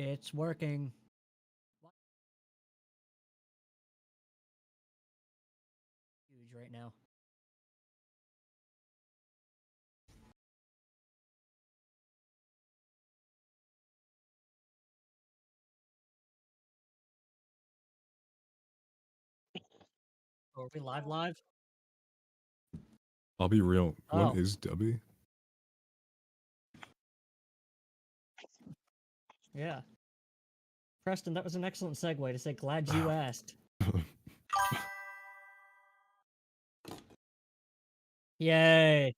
It's working. Huge right now. Oh, are we live? I'll be real. What Oh. is Dubby? Yeah. Preston, that was an excellent segue to say glad you asked. Yay.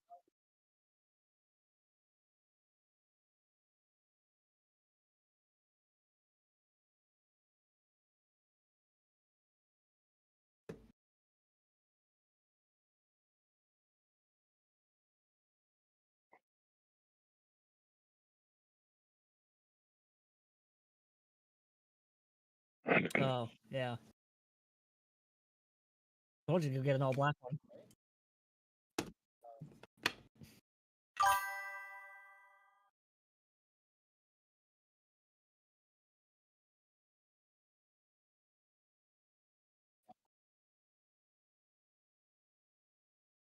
Oh, yeah. Told you to get an all black one.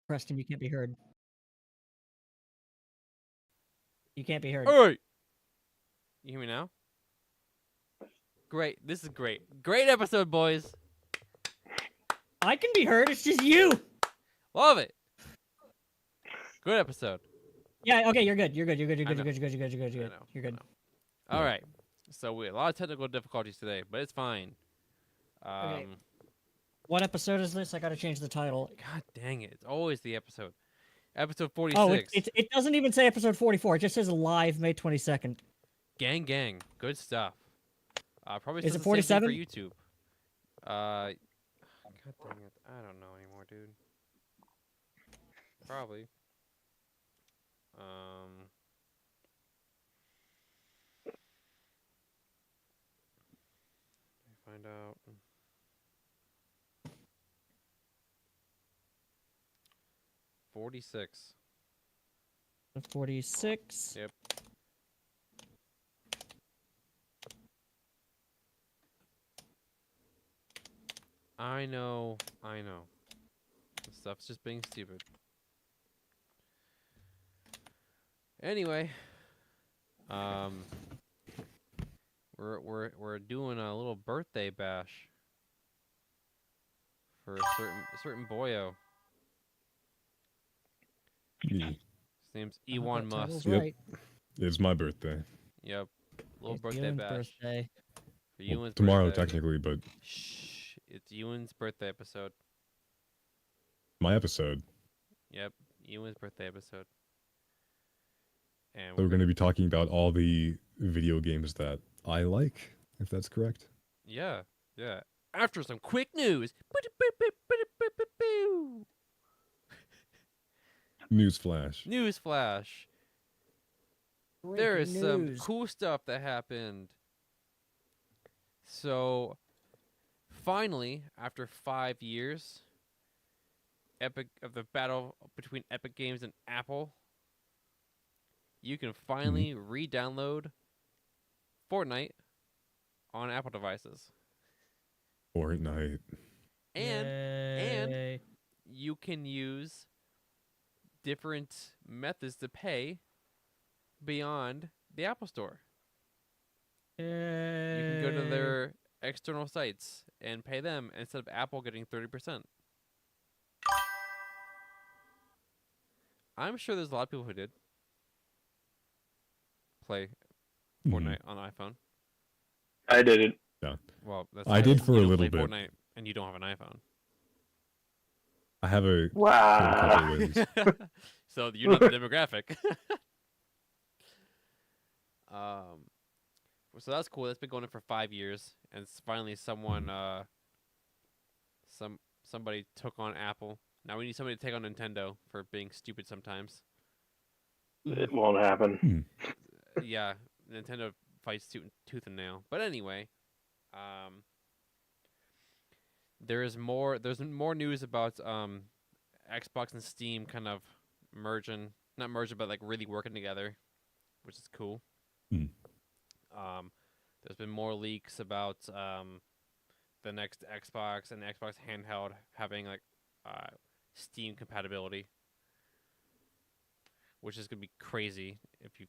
Preston, you can't be heard. You can't be heard. All right. You hear me now? Great. This is great. Great episode, boys. I can be heard. It's just you. Love it. Good episode. Yeah. Okay. You're good. You're good. You're good. You're I good. know. You're good. You're good. You're good. You're I good. know. You're good. All right. So we had a lot of technical difficulties today, but it's fine. Okay. What episode is this? I gotta change the title. God dang it! It's always the episode. Episode 46. Oh, it doesn't even say episode 44. It just says live May 22nd. Gang, gang. Good stuff. Probably Is says it the same 47? thing for YouTube. God dang it! I don't know anymore, dude. Probably. Let me find out. 46. 46. Yep. I know. This stuff's just being stupid. Anyway, we're doing a little birthday bash for a certain boyo. Me. His name's Ewan That title's Musk. Yep. right. It's my birthday. Yep. Little It's birthday Ewan's bash. birthday. For Well, Ewan's tomorrow, birthday. technically, but Shh. It's Ewan's birthday episode. my episode. Yep. Ewan's birthday episode. And So we're going to be talking about all the video games that I like, if that's correct. Yeah. After some quick news. Newsflash. Newsflash. There is some cool stuff that happened. So, finally, after 5 years, of the battle between Epic Games and Apple, you can finally re-download Fortnite on Apple devices. Fortnite. And you can use different methods to pay beyond the Apple Store. You can go to their external sites and pay them instead of Apple getting 30%. I'm sure there's a lot of people who did play Fortnite on iPhone. I didn't. Yeah. Well, that's I fine. did for You a don't little play bit. Fortnite and you don't have an iPhone. I have a Wow. couple ways. So you're not the demographic. So that's cool. That's been going on for 5 years, and finally someone, somebody took on Apple. Now we need somebody to take on Nintendo for being stupid sometimes. It won't happen. Yeah, Nintendo fights tooth and nail. But anyway, there's more news about Xbox and Steam kind of not merging, but like really working together, which is cool. There's been more leaks about the next Xbox and Xbox handheld having like Steam compatibility, which is gonna be crazy if you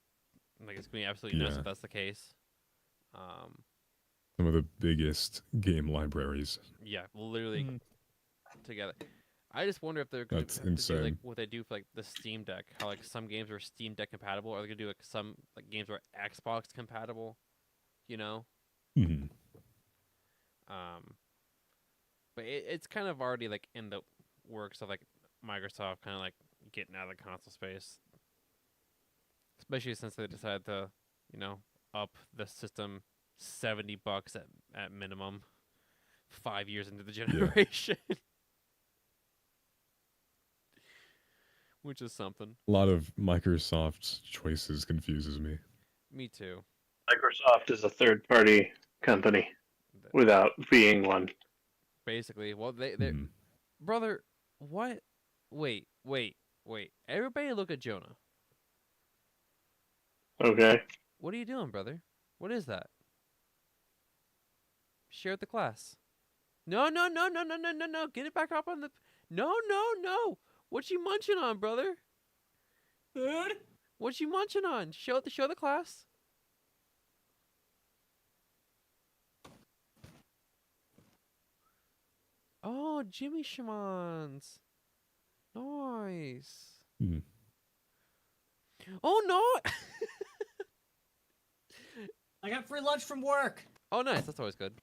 like. It's gonna be absolutely nuts Yeah. if that's the case. Some of the biggest game libraries. Yeah, literally Mhm. together. I just wonder if they're gonna That's have to do like insane. what they do for like the Steam Deck. How like some games are Steam Deck compatible. Are they gonna do like some like games are Xbox compatible? You know. Hmm. But it's kind of already like in the works of like Microsoft kind of like getting out of the console space, especially since they decided to, you know, up the system $70 at minimum, 5 years into the generation, which is something. A lot of Microsoft's choices confuses me. Me too. Microsoft is a third-party company Th- without being one. Basically, well, they Hmm. brother, what? Wait. Everybody look at Jonah. Okay. What are you doing, brother? What is that? Share with the class. No. Get it back up on the. No. What you munching on, brother? Food? What you munching on? Show the class. Oh, Jimmy Schmans. Nice. Hmm. Oh no. I got free lunch from work. Oh, nice. That's always good.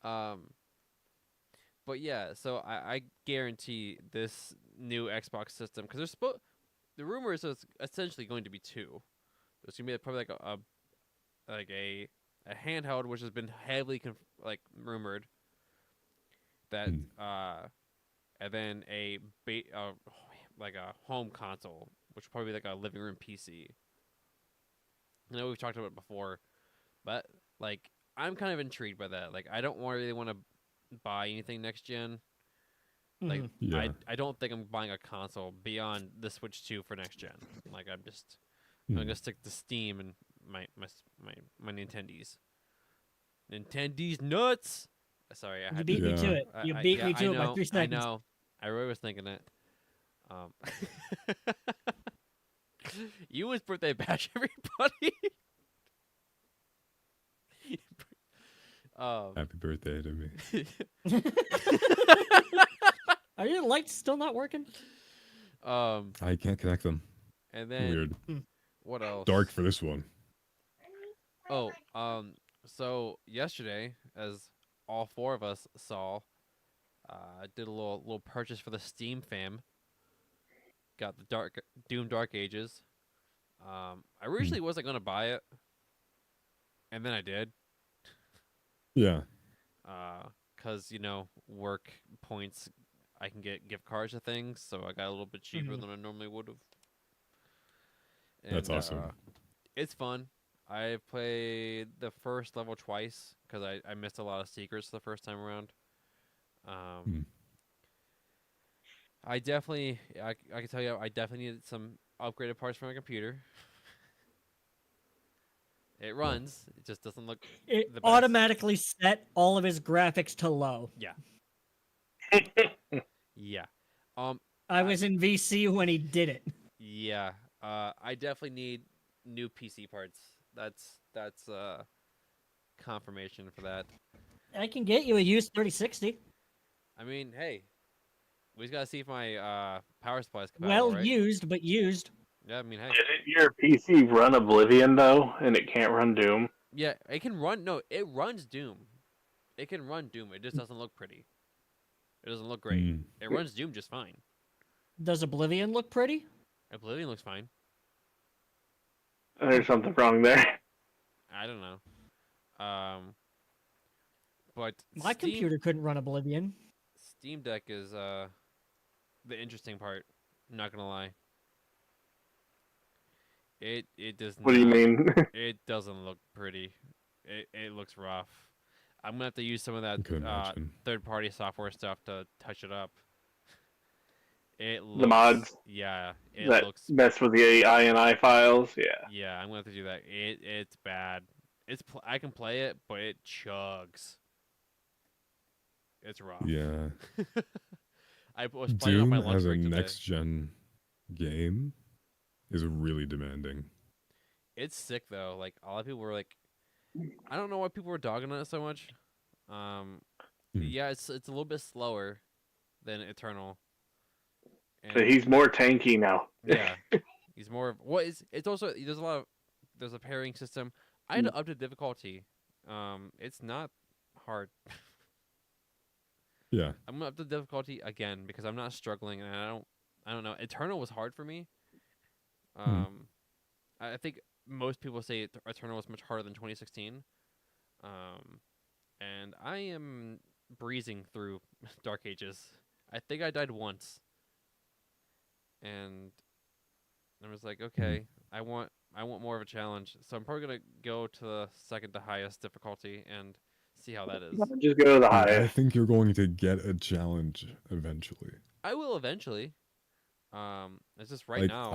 But yeah, so I guarantee this new Xbox system because the rumor is it's essentially going to be two. There's gonna be probably like a handheld which has been heavily like rumored that and then like a home console which will probably be like a living room PC. I know we've talked about it before, but like I'm kind of intrigued by that. Like I don't really want to buy anything next gen. Like Mhm. Yeah. I don't think I'm buying a console beyond the Switch 2 for next gen. Like I'm Hmm. gonna stick to Steam and my Nintendies. Nintendies nuts. Sorry, I You had beat me to Yeah. it. You beat me I to it by know, 3 I seconds. know. I really was thinking it. Ewan's birthday bash, everybody. Happy birthday to me. Are your lights still not working? I can't connect them. And then Weird. what else? Dark for this one. Oh, so yesterday, as all four of us saw, did a little purchase for the Steam fam. Got the Doom Dark Ages. I originally wasn't gonna buy it, and then I did. Yeah. 'Cause you know work points, I can get gift cards to things, so I got a little bit cheaper Mhm. than I normally would have. That's awesome. It's fun. I played the first level twice because I missed a lot of secrets the first time around. I definitely I can tell you I definitely needed some upgraded parts for my computer. It runs. It just doesn't look It the best. automatically set all of his graphics to low. Yeah. Yeah. I was in VC when he did it. Yeah. I definitely need new PC parts. That's confirmation for that. I can get you a used 3060. I mean, hey, we just gotta see if my power supply is compatible, Well right? used, but used. Yeah, I mean, hey. Didn't your PC run Oblivion though, and it can't run Doom? Yeah, it can run. No, it runs Doom. It can run Doom. It just doesn't look pretty. It doesn't look great. Mm. It runs Doom just fine. Does Oblivion look pretty? Oblivion looks fine. There's something wrong there. I don't know. But My computer couldn't run Oblivion. Steam Deck is the interesting part. I'm not gonna lie. It does. What do you not- mean? It doesn't look pretty. It looks rough. I'm gonna have to use some of that Could imagine. third-party software stuff to touch it up. It looks, The mods yeah, it that looks. mess with the INI files. Yeah. Yeah, I'm gonna have to do that. It's bad. I can play it, but it chugs. It's rough. Yeah. I was playing on Doom my lunch as a break today. next gen game is really demanding. It's sick though. Like a lot of people were like, I don't know why people were dogging on it so much. Yeah, it's a little bit slower than Eternal. So he's more tanky now. Yeah, he's more of what is. It's also there's a pairing system. I had to up the difficulty. It's not hard. Yeah. I'm gonna up the difficulty again because I'm not struggling and I don't know. Eternal was hard for me. I think most people say Eternal was much harder than 2016. And I am breezing through Dark Ages. I think I died once. And I was like, okay, I want more of a challenge. So I'm probably gonna go to the second to highest difficulty and see how that is. Just go to the I highest. think you're going to get a challenge eventually. I will eventually. It's just right now.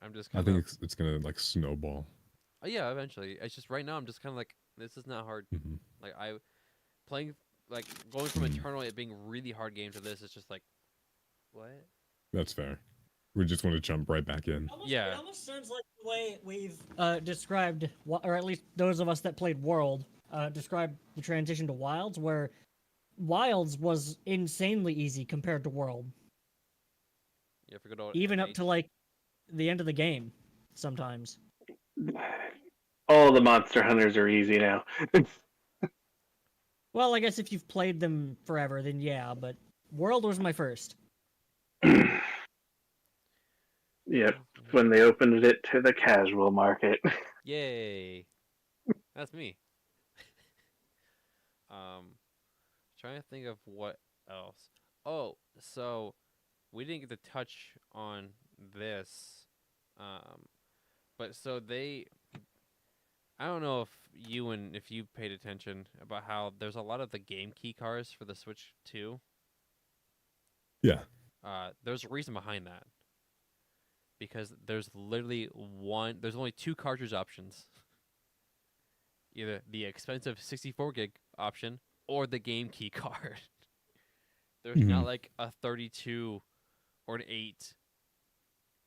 I'm just I kind of. think it's gonna like snowball. Oh yeah, eventually. It's just right now. I'm just kind of like, this is not hard. Like playing, like going from Eternal it being really hard game to this is just like, what? That's fair. We just want to jump right back in. Yeah. It almost sounds like the way we've described, or at least those of us that played World, described the transition to Wilds, where Wilds was insanely easy compared to World. You have to go to Even up N8. to like the end of the game, sometimes. All the Monster Hunters are easy now. Well, I guess if you've played them forever, then yeah, but World was my first. Yep, when they opened it to the casual market. Yay. That's me. Trying to think of what else. Oh, so we didn't get to touch on this. But so I don't know if you paid attention about how there's a lot of the game key cards for the Switch 2. Yeah. There's a reason behind that. Because there's only two cartridge options. Either the expensive 64 gig option or the game key card. There's not like a 32 or an 8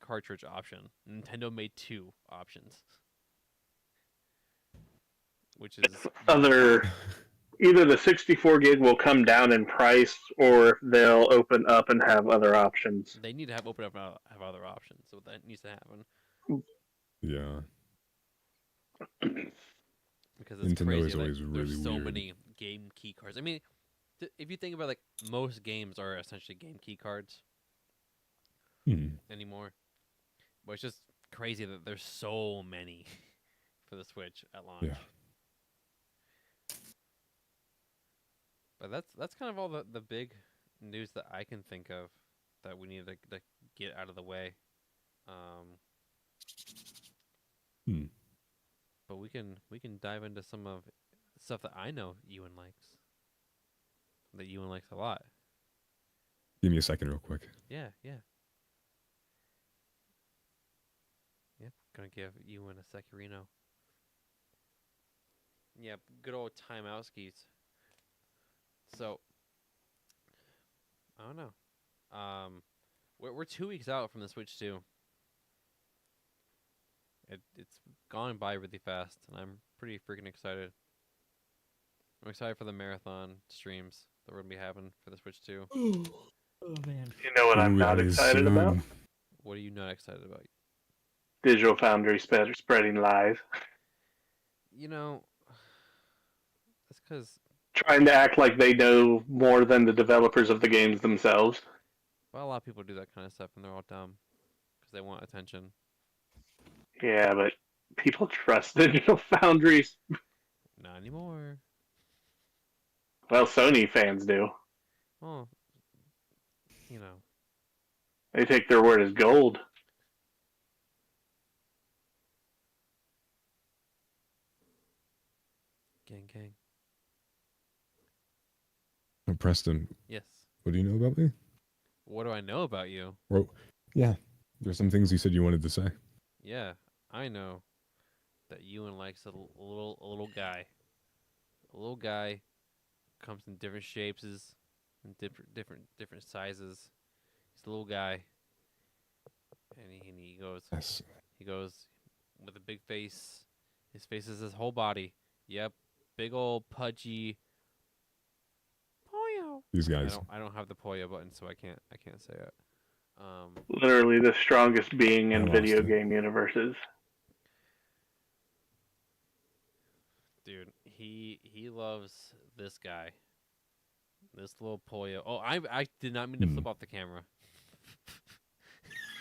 cartridge option. Nintendo made two options. Which is Either the 64 gig will come down in price, or they'll open up and have other options. They need to open up and have other options, so that needs to happen. Yeah. Because it's Nintendo crazy. is always really there's so weird. many game key cards. I mean, if you think about like most games are essentially game key cards anymore, but it's just crazy that there's so many for the Switch at launch. Yeah. But that's kind of all the big news that I can think of that we need to get out of the way. But we can dive into some of stuff that I know Ewan likes. That Ewan likes a lot. Give me a second real quick. Yeah. Yep, gonna give Ewan a Sekirino. Yep, good old timeout skis. So, I don't know. We're 2 weeks out from the Switch 2. It's gone by really fast, and I'm pretty freaking excited. I'm excited for the marathon streams that we're gonna be having for the Switch 2. Oh man. You know what I'm not excited about? What are you not excited about? Digital Foundry spreading lies. You know, that's because Trying to act like they know more than the developers of the games themselves. a lot of people do that kind of stuff, and they're all dumb because they want attention. Yeah, but people trust Digital Foundries. Not anymore. Well, Sony fans do. Well, you know. They take their word as gold. Gang. Oh, Preston, Yes. what do you know about me? What do I know about you? Well, yeah. There's some things you said you wanted to say. Yeah, I know that Ewan likes a little guy. A little guy comes in different shapes, and different sizes. He's a little guy, and he goes Yes. with a big face. His face is his whole body. Yep, big old pudgy Poyo. These guys. I don't have the Poyo button, so I can't say it. Literally the strongest being I in lost video it. game universes. Dude, he loves this guy. This little Poyo. Oh, I did not mean to flip off the camera.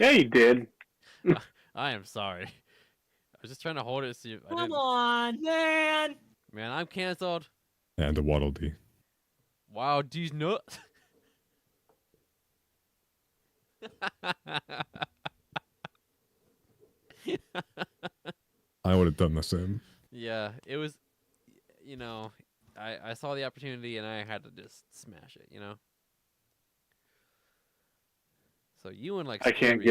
Yeah, you did. I am sorry. I was just trying to hold it. See if I Come didn't. on, man. Man, I'm canceled. And a Waddle Dee. Wow, these nuts. I would have done the same. Yeah, it was. You know, I saw the opportunity and I had to just smash it. You know. So Ewan likes. I can't Kirby.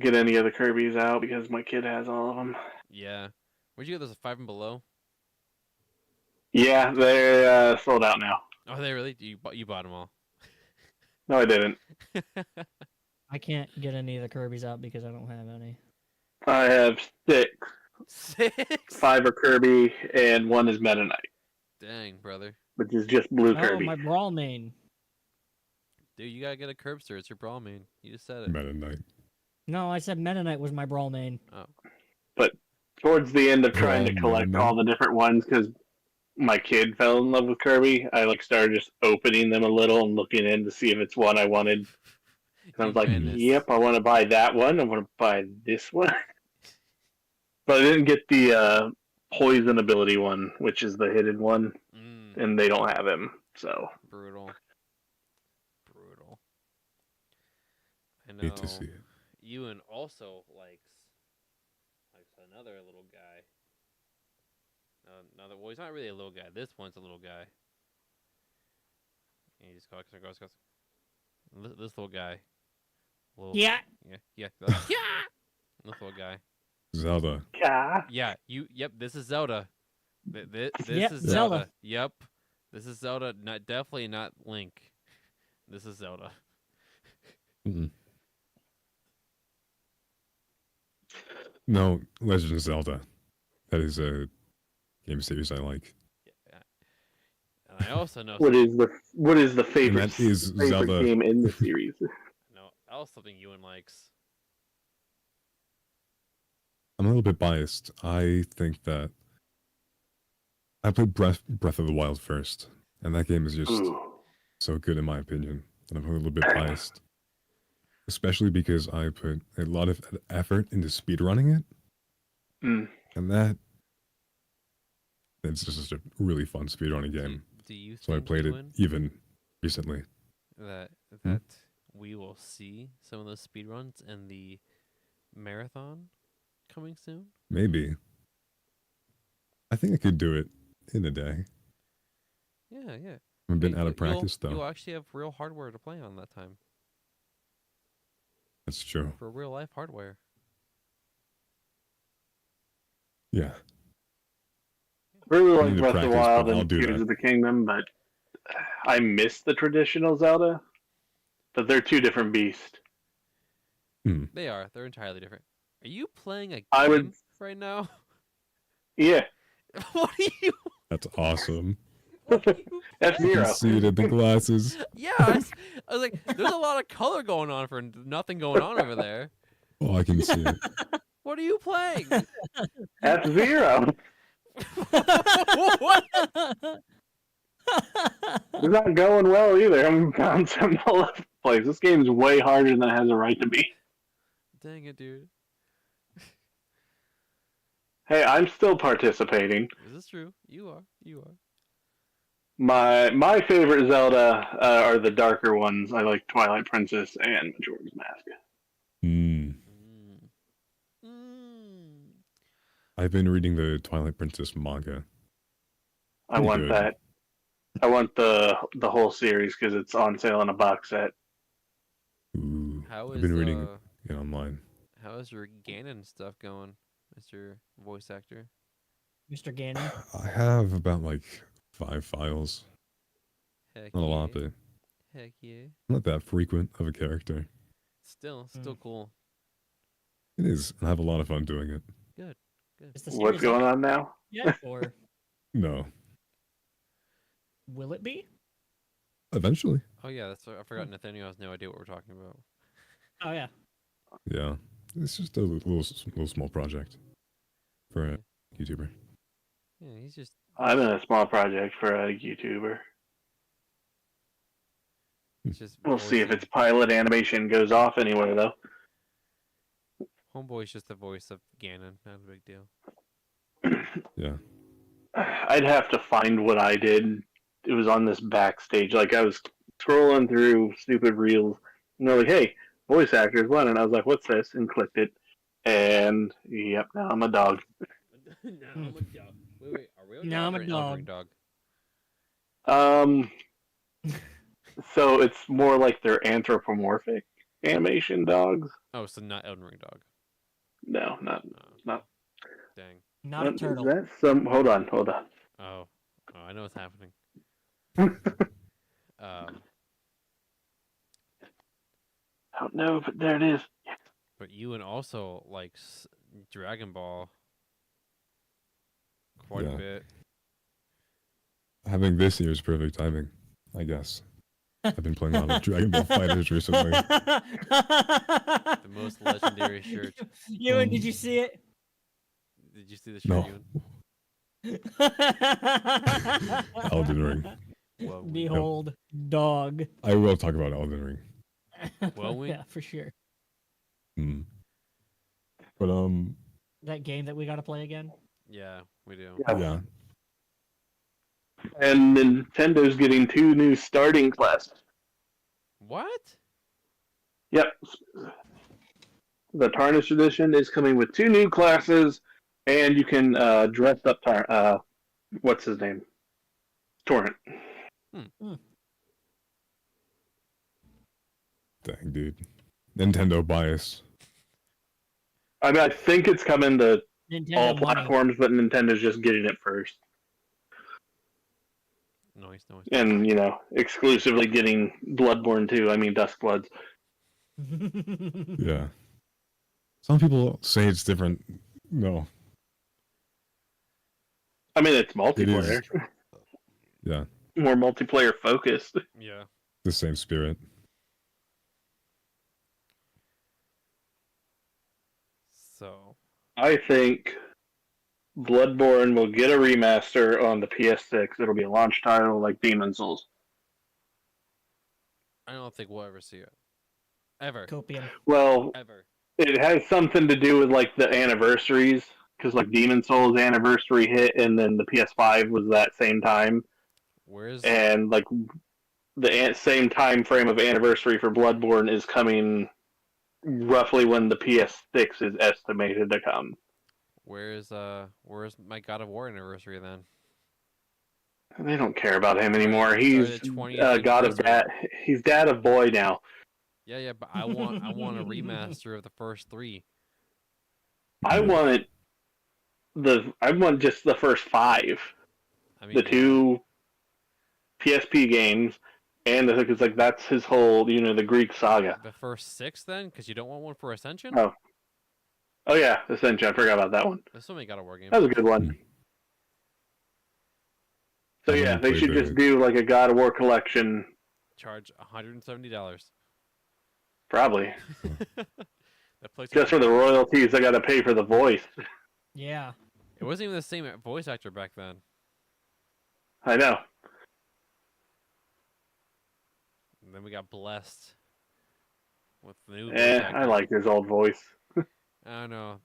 get any of the Kirby's out because my kid has all of them. Yeah. Where'd you get those? 5 and below? Yeah, they're sold out now. Oh, they really? You bought them all? No, I didn't. I can't get any of the Kirby's out because I don't have any. I have 6. 6? 5 are Kirby, and 1 is Meta Knight, Dang, brother. which is just blue Oh, Kirby. my Brawl main. Dude, you gotta get a Curbster. It's your brawl main. You just said it. Meta Knight. No, I said Meta Knight was my Brawl main. Oh. But towards the end of trying to Brawl collect Meta all the different ones, because my kid fell in love with Kirby, I started just opening them a little and looking in to see if it's one I wanted. And I was like, Madness. yep, I want to buy that one. I want to buy this one. But I didn't get the poison ability one, which is the hidden one, and they don't have him. So Brutal. I know. Hate to see it. Ewan also likes another little guy. Well, he's not really a little guy. This one's a little guy. And he just goes. This little guy. Yeah. Yeah. Yeah. This little guy. Zelda. yeah, Yeah. Yep. This is Zelda. This Yep, is Zelda. Zelda. Yep. This is Zelda. Definitely not Link. This is Zelda. Mm-mm. No, Legend of Zelda. That is a game series I like. Yeah. And I also know what is the favorite, that is favorite Zelda. game in the series? something Ewan likes. I'm a little bit biased. I think that I played Breath of the Wild first, and that game is just Ooh. so good in my opinion. And I'm a little bit biased, especially because I put a lot of effort into speedrunning it, Mm. and it's just a really fun speedrunning game. Do you think, So I played it Ewan, even recently. that we will see some of those speedruns in the marathon coming soon? Maybe. I think I could do it in a day. Yeah. I've been Hey, out of practice You'll though. actually have real hardware to play on that time. That's true. For real life hardware. Yeah. Really I like need to Breath of the practice, Wild but I'll and do Tears that. of the Kingdom, but I miss the traditional Zelda. But they're two different beasts. They are. They're entirely different. Are you playing a game I would- right now? Yeah, What are you? That's awesome. F You Zero. can see it in the glasses. Yeah, I was like, there's a lot of color going on for nothing going on over there. Oh, I can see it. What are you playing? F Zero. What? It's not going well either. I'm bouncing all over the place. This game's way harder than it has a right to be. Dang it, dude. Hey, I'm still participating. Is this true? You are. My favorite Zelda are the darker ones. I like Twilight Princess and Majora's Mask. Mm. I've been reading the Twilight Princess manga. I Pretty want good. that. I want the whole series because it's on sale in a box set. Ooh. How I've is been reading it online. how is your Ganon stuff going? Mr. Voice Actor? Mr. Gannon. I have about like 5 files. Heck Not a yeah. lot, but Heck yeah. not that frequent of a character. Still cool. It is, and I have a lot of fun doing it. Good. Is the What's series going up on now? yet, or No, will it be? eventually. Oh yeah, that's I forgot. Nathaniel has no idea what we're talking about. Oh yeah. Yeah, it's just a little small project for a YouTuber. Yeah, he's just. I'm in a small project for a YouTuber. It's just. We'll see if voicing. its pilot animation goes off anywhere, though. Homeboy's just the voice of Ganon. Not a big deal. Yeah, I'd have to find what I did. It was on this backstage. Like, I was scrolling through stupid reels, and they're like, hey, voice actors, one. And I was like, what's this? And clicked it. And, yep, now I'm a dog. No, I'm a dog. Wait, are we a No, I'm dog a or an Elden Ring dog. dog? So it's more like they're anthropomorphic animation dogs. Oh, so not Elden Ring dog. No, not. Dang. Not a turtle. That's some. Hold on. Oh, I know what's happening. I don't know, but there it is. But Ewan also likes Dragon Ball quite Yeah. a bit. having this year's perfect timing, I guess. I've been playing a lot of Dragon Ball Fighters recently. The most legendary shirt. Ewan, did you see it? Did you see the shirt, No. Ewan? Elden Ring. Well, Behold, dog. I will talk about Elden Ring. Well, yeah, for sure. Mm. But That game that we gotta play again. yeah, we do. yeah. And Nintendo's getting 2 new starting classes. What? Yep. The Tarnished Edition is coming with 2 new classes, and you can dress up what's his name? Torrent. Dang, dude. Nintendo bias. I mean, I think it's coming to Nintendo all money. platforms, but Nintendo's just getting it first. Nice. And, exclusively getting Bloodborne 2. I mean, Duskbloods. Yeah. Some people say it's different. No. I mean, it's It multiplayer. is. Yeah. More multiplayer focused. Yeah. The same spirit. So, I think Bloodborne will get a remaster on the PS6. It'll be a launch title like Demon's Souls. I don't think we'll ever see it. Ever. Copium. Well, Ever. it has something to do with like the anniversaries, because like Demon's Souls anniversary hit, and then the PS5 was that same time, Where's and like the same time frame of anniversary for Bloodborne is coming roughly when the PS6 is estimated to come. where's my God of War anniversary then? They don't care about him anymore. He's the 20th god of anniversary. dad. He's dad of boy now. Yeah, but I want a remaster of the first 3. I want just the first 5, I mean, the 2 PSP games, and because like that's his whole the Greek saga. the first 6 then, because you don't want one for Ascension. Oh yeah, Ascension. I forgot about that one. There's so many God of War games. That was a good one. So I yeah, haven't they played should the- just do like a God of War collection, Charge $170. probably That place just for the royalties. I got to pay for the voice. Yeah. It wasn't even the same voice actor back then. I know. And then we got blessed with the new voice I actor. like his old voice. I don't know.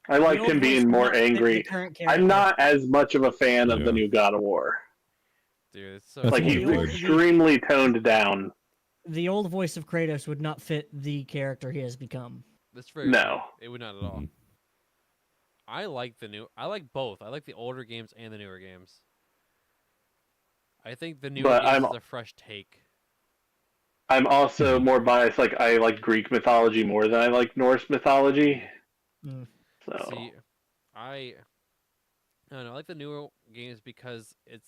I The liked old him voice being would more not fit the angry. current I'm character. not as much of a fan of the Yeah. new God of War. Dude, it's so That's Like what he's I played. extremely toned down. The old voice of Kratos would not fit the character he has become. That's very No. true. It would not at all. Mhm. I like both. I like the older games and the newer games. I think the newer But games I'm- is a fresh take. I'm also more biased. Like I like Greek mythology more than I like Norse mythology. So See, I don't know. I like the newer games because it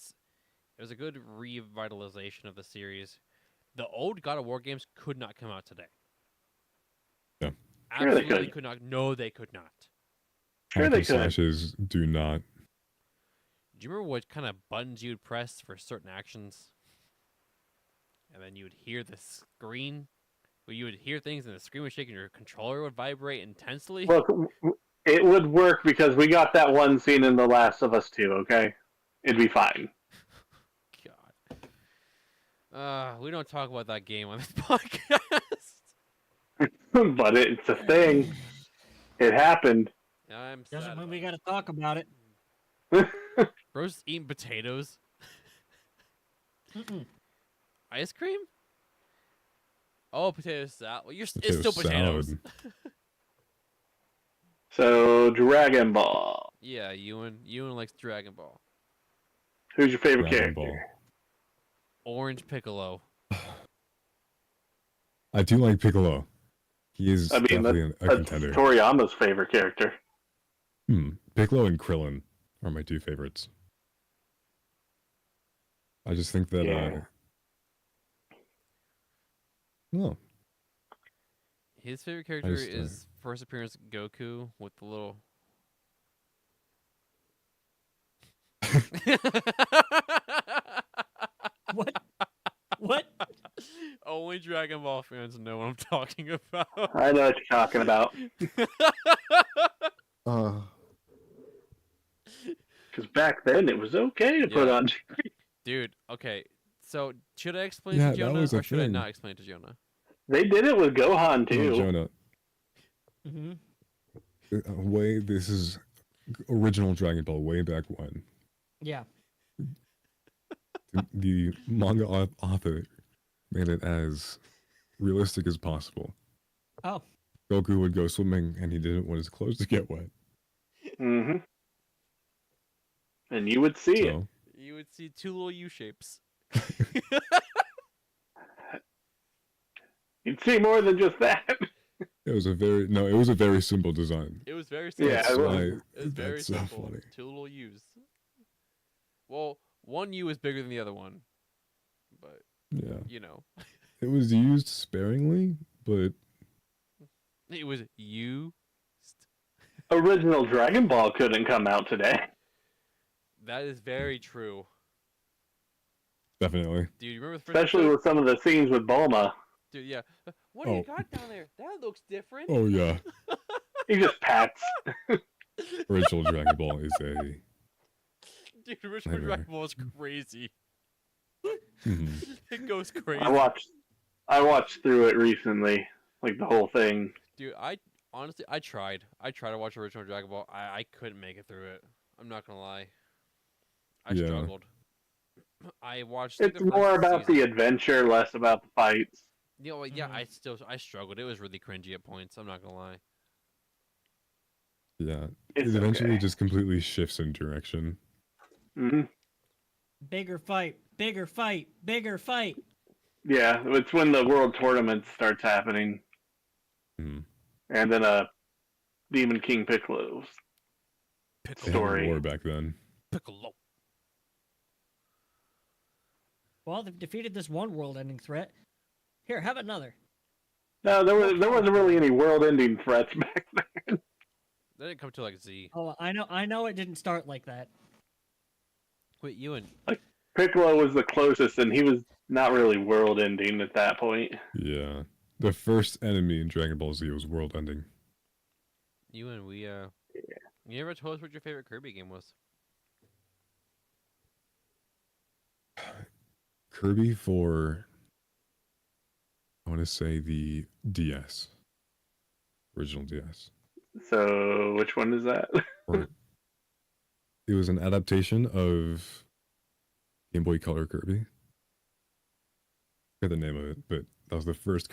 was a good revitalization of the series. The old God of War games could not come out today. Yeah. Sure they Absolutely could. could not. No, they could not. Sure Hack they and could. slashes do not. Do you remember what kind of buttons you'd press for certain actions? And then you would hear the screen. Well, you would hear things and the screen would shake and your controller would vibrate intensely. Look, it would work because we got that one scene in The Last of Us 2, okay? It'd be fine. God. We don't talk about that game on this podcast. But it's a thing. It happened. I'm sad. Doesn't mean about we it. gotta talk about it. Bro's just eating potatoes. Mm-mm. Ice cream? Oh, potato salad. Well, it's Potato still potatoes. salad. So, Dragon Ball. Yeah, Ewan likes Dragon Ball. Who's your favorite Dragon character? Ball. Orange Piccolo. I do like Piccolo. He is I mean, definitely a that's contender. Toriyama's favorite character. Piccolo and Krillin are my two favorites. I just think that Yeah. no. His favorite character just, is first appearance Goku with the little. What? What? Only Dragon Ball fans know what I'm talking about. I know what you're talking about. Because back then it was okay to put Yeah. on. Dude, okay. So, should I explain Yeah, to that Jonah was a or should I thing. not explain to Jonah? They did it with Gohan No, too. Jonah. Mm-hmm. This is original Dragon Ball way back when. Yeah. The manga author made it as realistic as possible. Oh. Goku would go swimming and he didn't want his clothes to get wet. Mm-hmm. And you would see it. So, You would see two little U shapes. You'd see more than just that. it was a very simple design. It was very simple. Yeah, That's it was. why It was very that's so simple. funny. Two little U's. Well, one U is bigger than the other one. But, Yeah. you know. It was used sparingly, but It was U. Original Dragon Ball couldn't come out today. That is very true. definitely. Dude, you remember the first Especially episode? with some of the scenes with Bulma. Dude, yeah. What do you Oh. got down there? That looks different. Oh yeah. He just pats. Original Dragon Ball is a Dude, original Nightmare. Dragon Ball is crazy. mhm. It goes crazy. I watched through it recently, like the whole thing. Dude, honestly, I tried. I tried to watch original Dragon Ball. I couldn't make it through it. I'm not gonna lie. I Yeah. struggled. I watched. like, It's the more first about the season. adventure, less about the fights. You know, yeah, Mhm. I struggled. It was really cringy at points. I'm not gonna lie. Yeah. It's It eventually okay. just completely shifts in direction. Hmm. Bigger fight. Bigger fight. Bigger fight. Yeah, it's when the world tournament starts happening, Mhm. and then Demon King Piccolo's They had a story. war back then. Piccolo. Well, they've defeated this one world-ending threat. Here, have another. No, there wasn't really any world-ending threats back then. That didn't come to like Z. Oh, I know it didn't start like that. Wait, Ewan. Piccolo was the closest, and he was not really world-ending at that point. Yeah. The first enemy in Dragon Ball Z was world ending. Ewan, you ever told us what your favorite Kirby game was? Kirby for I want to say the DS. Original DS. So, which one is that? Or it was an adaptation of Game Boy Color Kirby. I forget the name of it, but that was the first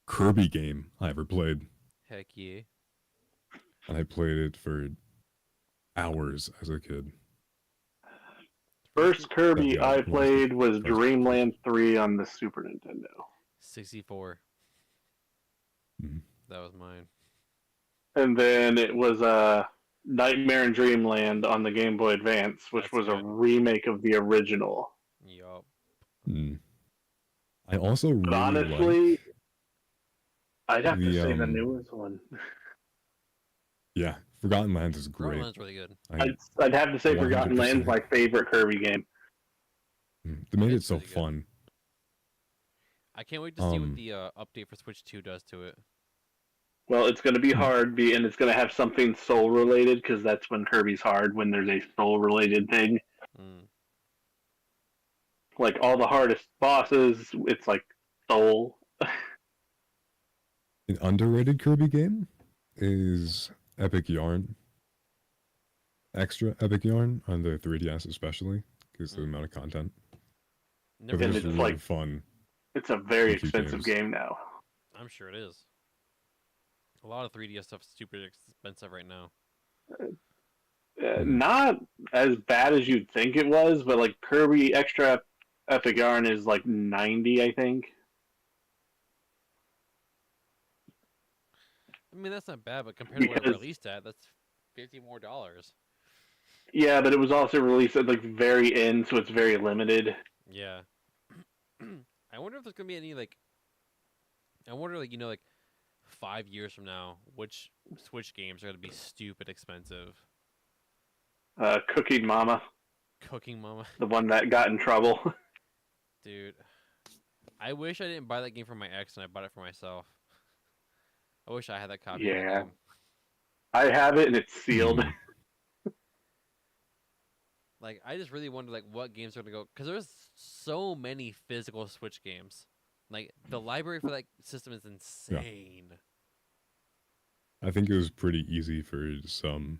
Kirby game I ever played. Heck yeah. And I played it for hours as a kid. First Kirby Yeah, I it was the played was first- Dreamland 3 on the Super Nintendo. 64. Mhm. That was mine. and then it was Nightmare in Dreamland on the Game Boy Advance, which That's was a good. remake of the original. Yup. I also But really honestly, like I'd have to the say the newest one. yeah, Forgotten Lands is great. Borderlands really good. I'd have to say Forgotten 100%. Land's my favorite Kirby game. They made it It's so really good. fun. I can't wait to see what the update for Switch 2 does to it. Well, it's going to be Hmm. hard, and it's going to have something soul related because that's when Kirby's hard, when there's a soul related thing. Mm. Like all the hardest bosses, it's like soul. An underrated Kirby game is Epic Yarn. Extra Epic Yarn on the 3DS especially, because of the amount of content. Never But And it's played it's it. really like- fun. It's a very Goofy expensive games. game now. I'm sure it is. A lot of 3DS stuff's stupid expensive right now. Not as bad as you'd think it was, but like Kirby Extra Epic Yarn is like 90, I think. I mean, that's not bad, but compared to what it Because- released at, that's $50 more. Yeah, but it was also released at like the very end, so it's very limited. Yeah. I wonder if there's gonna be any like. I wonder, like 5 years from now, which Switch games are gonna be stupid expensive. Cooking Mama, Cooking Mama, the one that got in trouble. dude. I wish I didn't buy that game for my ex and I bought it for myself. I wish I had that copy of Yeah. that game. I have it and it's sealed. Mhm. Like, I just really wonder, like, what games are gonna go, because there's so many physical Switch games. Like, the library for that system is insane. I think it was pretty easy for some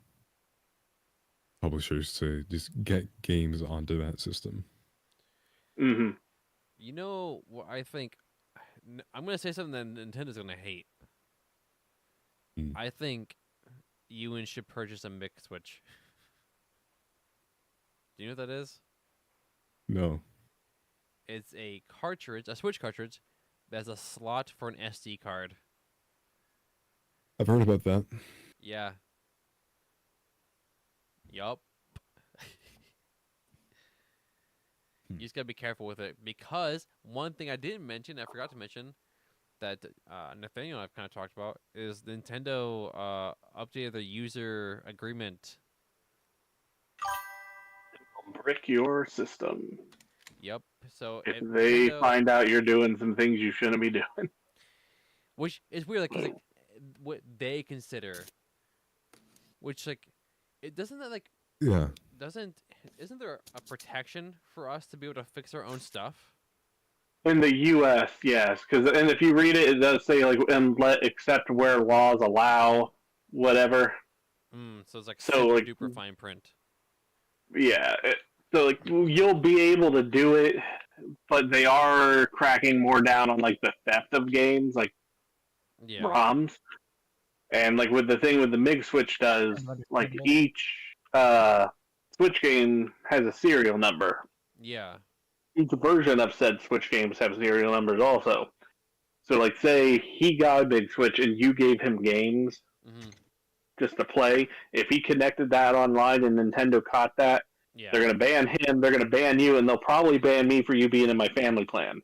publishers to just get games onto that system. Hmm. You know what I think? I'm gonna say something that Nintendo's gonna hate. Mm. I think Ewan should purchase a mix Switch. Do you know what that is? No. It's a cartridge, a Switch cartridge, that has a slot for an SD card. I've heard about that. Yeah. Yup. You just gotta be careful with it, because one thing I didn't mention, I forgot to mention, that Nathaniel and I've kind of talked about, is Nintendo updated their user agreement. Brick your system. Yep. So If if they Nintendo- find out you're doing some things you shouldn't be doing. which is weird, like, 'cause, like what they consider, which like, it doesn't that like Yeah. isn't there a protection for us to be able to fix our own stuff? In the U.S., yes, and if you read it, it does say like except where laws allow, whatever. So it's like So, super like- duper fine print. Yeah, so like you'll be able to do it, but they are cracking more down on like the theft of games, like Yeah. ROMs, and like with the thing with the MIG Switch does, like Understandable. each Switch game has a serial number. Yeah. Each version of said Switch games have serial numbers also. So like say he got a big Switch and you gave him games hmm just to play. If he connected that online and Nintendo caught that, Yeah. they're gonna ban him, they're gonna ban you, and they'll probably ban me for you being in my family plan.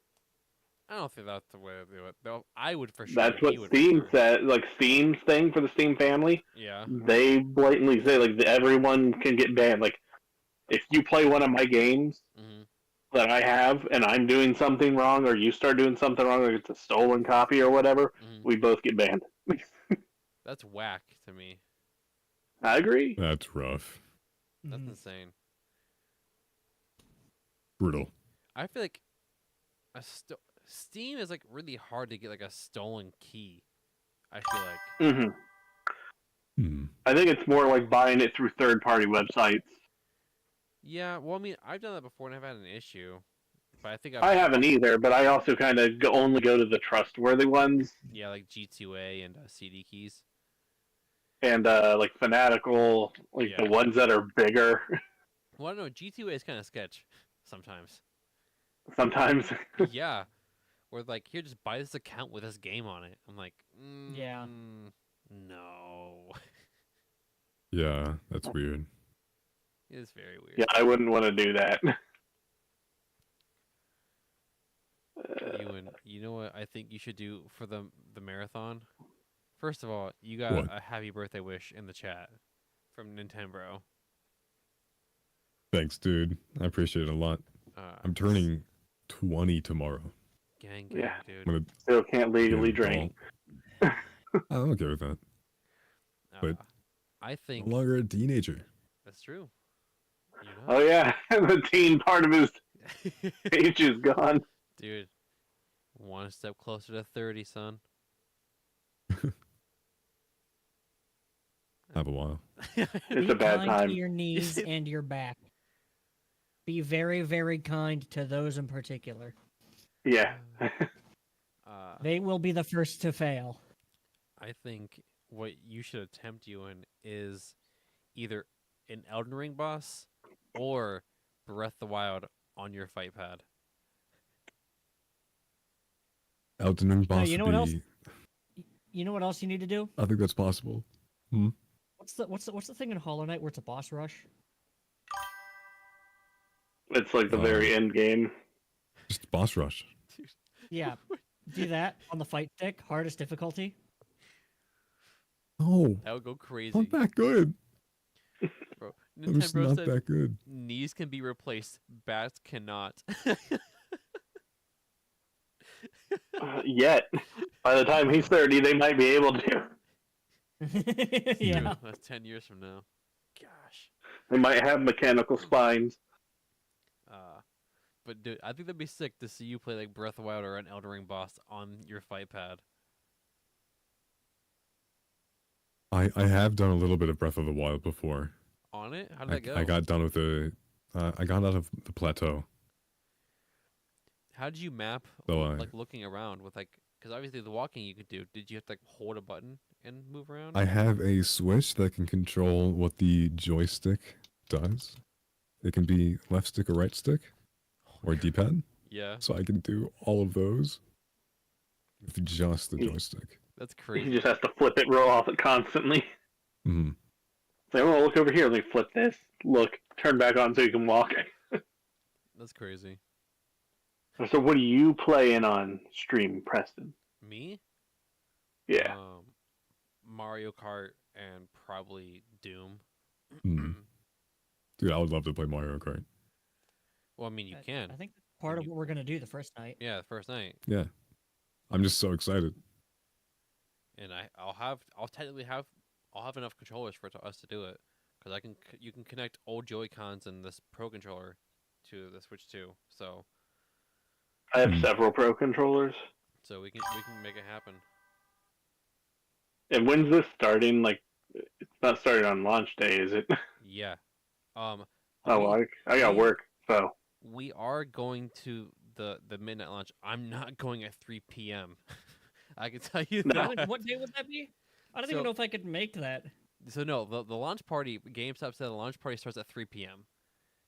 I don't think that's the way to do it. Though I would for sure. That's he what would Steam for sure. said, like Steam's thing for the Steam family. Yeah. They blatantly say like everyone can get banned. Like if you play one of my games hmm that I have and I'm doing something wrong, or you start doing something wrong, like it's a stolen copy or whatever, hmm we both get banned. That's whack to me. I agree. That's rough. That's Mhm. insane. Brutal. I feel like Steam is like really hard to get like a stolen key. I feel like. Hmm. Hmm. I think it's more like buying it through third-party websites. Yeah. Well, I mean, I've done that before and I've had an issue, but I think I haven't either, but I also kind of only go to the trustworthy ones. Yeah, like G2A and CD keys. And like Fanatical, like Yeah. the ones that are bigger Well, I don't know. G2A is kind of sketch sometimes. sometimes. Yeah. Where like, here, just buy this account with this game on it. I'm like, Yeah. No. Yeah, that's weird. It's very weird. Yeah, I wouldn't want to do that. Ewan, you know what I think you should do for the marathon? First of all, you got What? a happy birthday wish in the chat from Nintendo. Thanks, dude. I appreciate it a lot. I'm turning 20 tomorrow. Gang, Yeah. dude. I'm gonna Still can't be legally an drink. adult. I'm okay with that. but I No think longer a teenager. that's true. You're Oh not. yeah, the teen part of his age is gone. Dude, one step closer to 30, son. Have a while. It's Be a bad kind time. to your knees and your back. Be very, very kind to those in particular. Yeah. They will be the first to fail. I think what you should attempt, Ewan, is either an Elden Ring boss or Breath of the Wild on your fight pad. Elden Ring boss you know would what else? be. You know what else you need to do? I think that's possible. What's the thing in Hollow Knight where it's a boss rush? It's like the very end game. Just boss rush. Yeah, do that on the fight stick, hardest difficulty. Oh, That would go crazy. not that good. Bro. That was Nintendo not said that good. knees can be replaced, bats cannot. Yet, by the time he's 30, they might be able to. Yeah. That's 10 years from now. Gosh. They might have mechanical spines. But dude, I think that'd be sick to see you play like Breath of the Wild or an Elden Ring boss on your fight pad. I have done a little bit of Breath of the Wild before. On it? How did that go? I got done with I got out of the plateau. How did you map, So, like looking around with like, because obviously the walking you could do. Did you have to like hold a button and move around? I have a switch that can control what the joystick does. It can be left stick or right stick, or D-pad. Yeah, So I can do all of those with just the joystick. that's He crazy. just has to flip it, roll off it constantly. Hmm. Say, oh, look over here. Let me flip this. Look, turn back on so you can walk. That's crazy. So, what are you playing on stream, Preston? Me? Yeah. Mario Kart and probably Doom. Dude, I would love to play Mario Kart. Well, I mean, you can. I think that's part of what we're gonna do the first night. Yeah, the first night, Yeah. I'm just so excited. and I'll technically have enough controllers for us to do it, because you can connect old Joy Cons and this Pro controller to the Switch too. So I have several Pro controllers. we can make it happen. And when's this starting? Like, it's not starting on launch day, is it? Yeah. Oh, I got we- work, so. We are going to the midnight launch. I'm not going at 3 p.m. I can tell you No. that. What day would that be? I don't So- even know if I could make that. So no, the launch party. GameStop said the launch party starts at 3 p.m.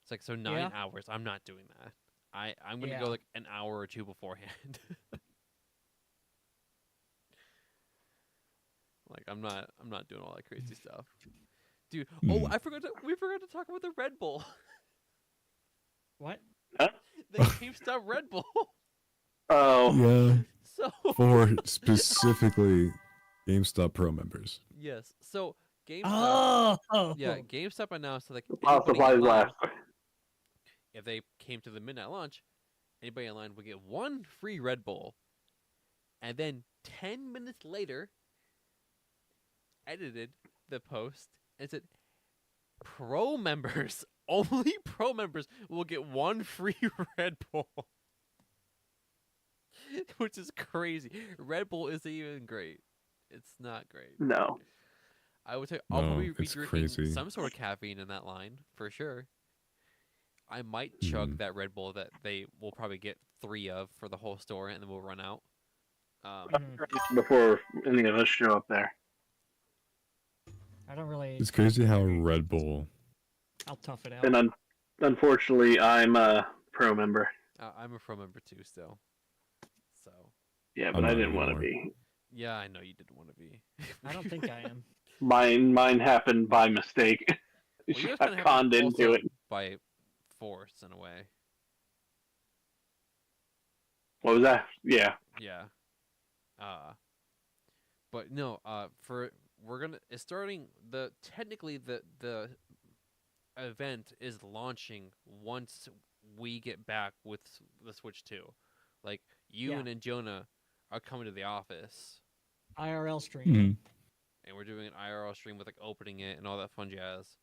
It's like, so 9 Yeah. hours. I'm not doing that. I'm gonna Yeah. go like an hour or two beforehand. Like I'm not doing all that crazy stuff, dude. Oh, we forgot to talk about the Red Bull. What? The GameStop Red Bull. Oh, Yeah. So For specifically GameStop Pro members. yes, so GameStop. Oh, Yeah, GameStop announced that like power anybody supplies online, left. if they came to the midnight launch, anybody online would get one free Red Bull, and then 10 minutes later, edited the post and said, "Pro members, only Pro members will get one free Red Bull," which is crazy. Red Bull isn't even great. It's not great. No. I would say I'll No, probably be it's drinking crazy. some sort of caffeine in that line for sure. I might chug that Red Bull that they will probably get 3 of for the whole store, and then we'll run out. Before any of us show up there. I don't really. It's crazy how Red Bull. I'll tough it out. And unfortunately, I'm a Pro member. I'm a Pro member too still. So Yeah, but I'm I not didn't want to anymore. be. Yeah, I know you didn't want to be. I don't think I am. Mine happened by mistake. Well, She yours got kind of conned happened into also it. by force in a way. What was that? Yeah. Yeah. Uh, but no. For we're gonna it's starting the technically the event is launching once we get back with the Switch 2. Like Yeah. Ewan and Jonah are coming to the office, IRL stream. Mhm. and we're doing an IRL stream with like opening it and all that fun jazz.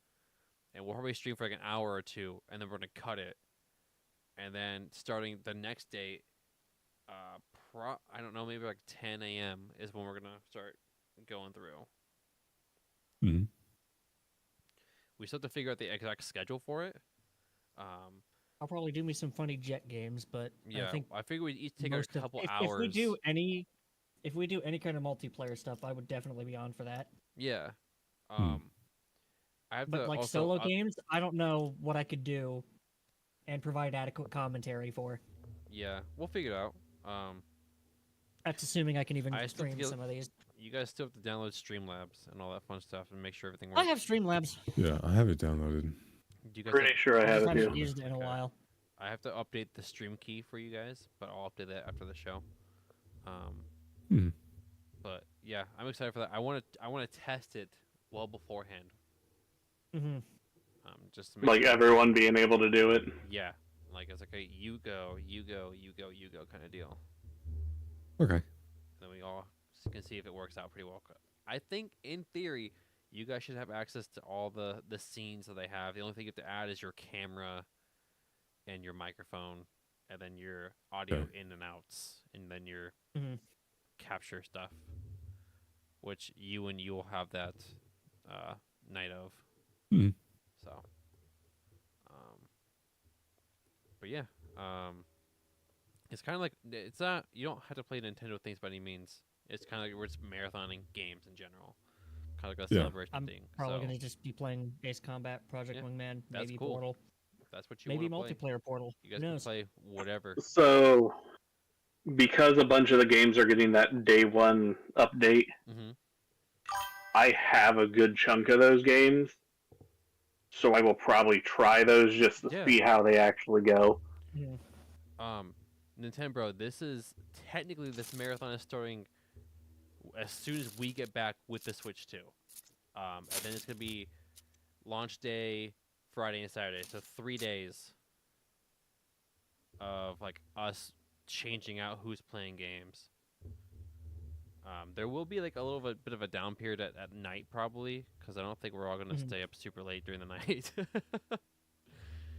And we'll probably stream for like an hour or two, and then we're gonna cut it. And then starting the next day, I don't know, maybe like 10 a.m. is when we're gonna start going through. Mhm. We still have to figure out the exact schedule for it. I'll probably do me some funny jet games, but Yeah, I think I figure we each take a most of couple if hours. if we do any kind of multiplayer stuff, I would definitely be on for that. Yeah. Hmm. I have But to like also solo games, I don't know what I could do and provide adequate commentary for. yeah, we'll figure it out. That's assuming I can even I still stream feel- some of these. You guys still have to download Streamlabs and all that fun stuff and make sure everything I works. have Streamlabs. Yeah, I have it downloaded. Do you guys Pretty have- sure I I have just it haven't too. used it in a Okay. while. I have to update the stream key for you guys, but I'll update that after the show. Hmm. But yeah, I'm excited for that. I want to test it well beforehand. Hmm Just to make Like sure. everyone being able to do it. Yeah, like it's like a you go kind of deal. Okay. Then we all can see if it works out pretty well. I think in theory, you guys should have access to all the scenes that they have. The only thing you have to add is your camera and your microphone, and then your audio Okay. in and outs, and then your Mhm. capture stuff, which you will have that night of. Hmm. So, but yeah, it's kind of like it's not. You don't have to play Nintendo things by any means. It's kind of like we're just marathoning games in general, kind of like a Yeah. celebration I'm thing. probably So gonna just be playing Ace Combat, Project Yeah, Wingman, that's maybe cool. Portal, if that's what you maybe want to play. multiplayer Portal. You guys Who can knows? play whatever. So, because a bunch of the games are getting that day one update, Mm-hmm. I have a good chunk of those games. So I will probably try those just to Yeah. see how they actually go. Mhm. Nintendo, this is technically this marathon is starting as soon as we get back with the Switch 2. And then it's gonna be launch day, Friday and Saturday, so 3 days of like us changing out who's playing games. There will be like a little bit of a down period at night probably, because I don't think we're all gonna Mhm. stay up super late during the night.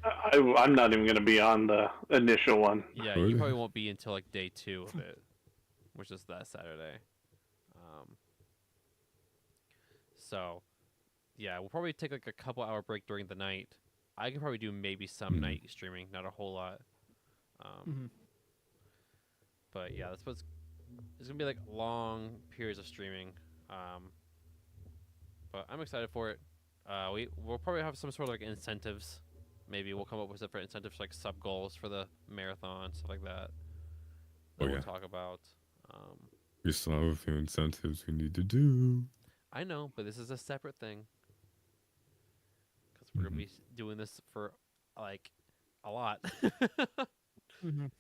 I'm not even going to be on the initial one. Yeah, Really? you probably won't be until like day 2 of it, which is that Saturday. So, yeah, we'll probably take like a couple hour break during the night. I can probably do maybe some Mhm. night streaming, not a whole lot. Mhm. But yeah, that's what's. It's gonna be like long periods of streaming. But I'm excited for it. We'll probably have some sort of like incentives. Maybe we'll come up with different incentives like sub goals for the marathon, stuff like that. That Oh, we'll yeah. talk about. We still have a few incentives we need to do. I know, but this is a separate thing. Because we're gonna be doing this for like a lot. Mhm.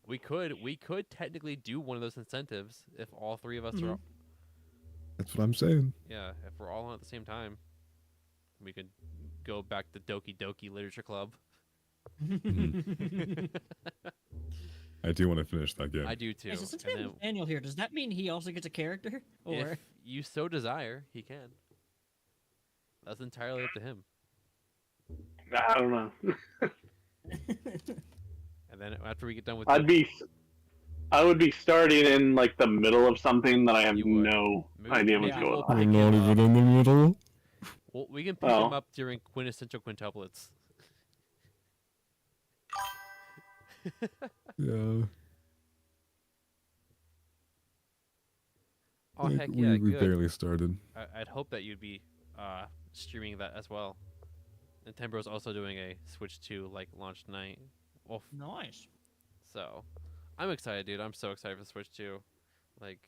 We could technically do one of those incentives if all three of us are. Mhm. That's what I'm saying. Yeah, if we're all on at the same time, we could go back to Doki Doki Literature Club. I do want to finish that game. I do too. Hey, so since And we have Daniel here, does that mean he also gets a character? Or if you so desire, he can. That's entirely up to him. I don't know. And then after we get done with I would be starting in like the middle of something that I have You would. no Maybe- idea what's yeah, going we'll on. pick I'm not him up. even in the middle. Well, we can pick Oh. him up during quintessential quintuplets. Yeah. Oh Like, heck yeah, we good. barely started. I'd hope that you'd be streaming that as well. Nintendo's also doing a Switch 2 like launch night. Well, nice. so I'm excited, dude. I'm so excited for Switch 2. Like,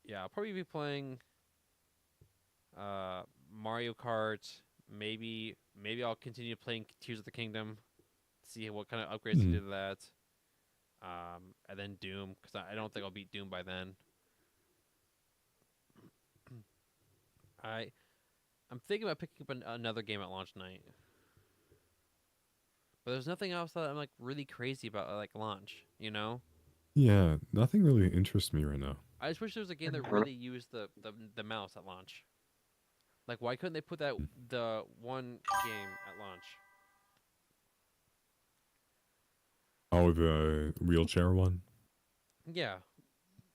yeah, I'll probably be playing Mario Kart. Maybe I'll continue playing Tears of the Kingdom. See what kind of upgrades to do to that. And then Doom, because I don't think I'll beat Doom by then. I'm thinking about picking up another game at launch night. But there's nothing else that I'm like really crazy about like launch, you know? Yeah, nothing really interests me right now. I just wish there was a game that really used the mouse at launch. Like, why couldn't they put the one game at launch? Oh, the wheelchair one? Yeah.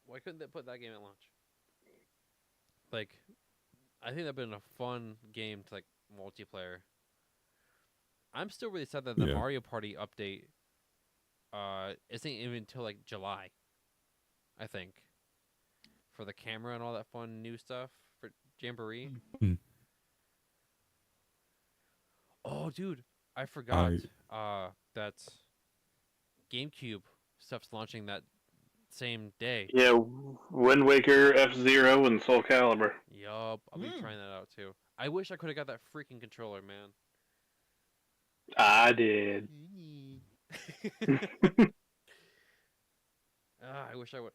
Why couldn't they put that game at launch? Like, I think that'd been a fun game to like multiplayer. I'm still really sad that the Yeah. Mario Party update isn't even until like July, I think. For the camera and all that fun new stuff for Jamboree. Mm. Oh, dude, I forgot. That GameCube stuff's launching that same day. Yeah, Wind Waker, F-Zero, and Soul Calibur. Yup, I'll be trying that out too. I wish I could have got that freaking controller, man. I did. I wish I would.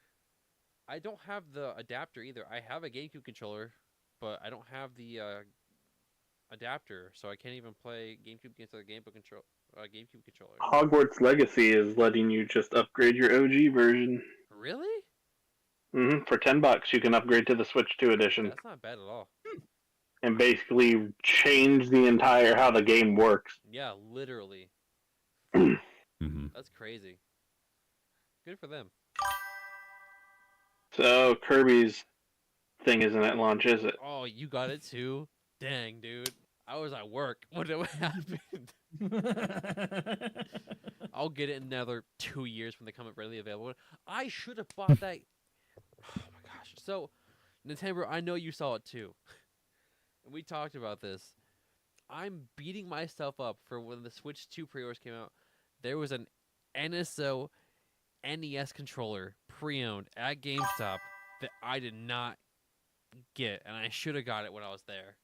I don't have the adapter either. I have a GameCube controller, but I don't have the adapter, so I can't even play GameCube games with a GameCube controller. Hogwarts Legacy is letting you just upgrade your OG version. Really? For $10, you can upgrade to the Switch 2 edition That's not bad at all. and basically change the entire how the game works. Yeah, literally. Mm-hmm. That's crazy. Good for them. So Kirby's thing isn't at launch, is it? Oh, you got it too? Dang, dude. I was at work. What happened? I'll get it in another 2 years when they come up readily available. I should have bought that. Oh my gosh. So, Nintendo, I know you saw it too. And we talked about this. I'm beating myself up for when the Switch 2 pre-orders came out. There was an NSO NES controller pre-owned at GameStop that I did not get, and I should have got it when I was there.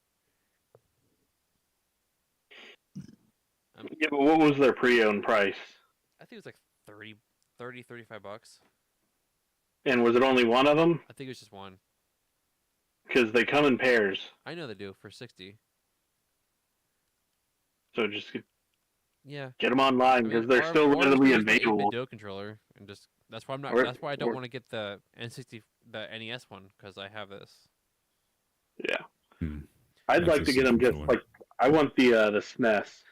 Yeah, but what was their pre-owned price? I think it was like $35. And was it only one of them? I think it was just one. Because they come in pairs, I know they do for 60. so just Yeah. get them online because they're still readily available. The controller, and just that's why I'm not. Or- that's why I don't or- want to get the the NES one because I have this. Yeah, Hmm. I'd That's like a to get them just controller. like I want the SNES.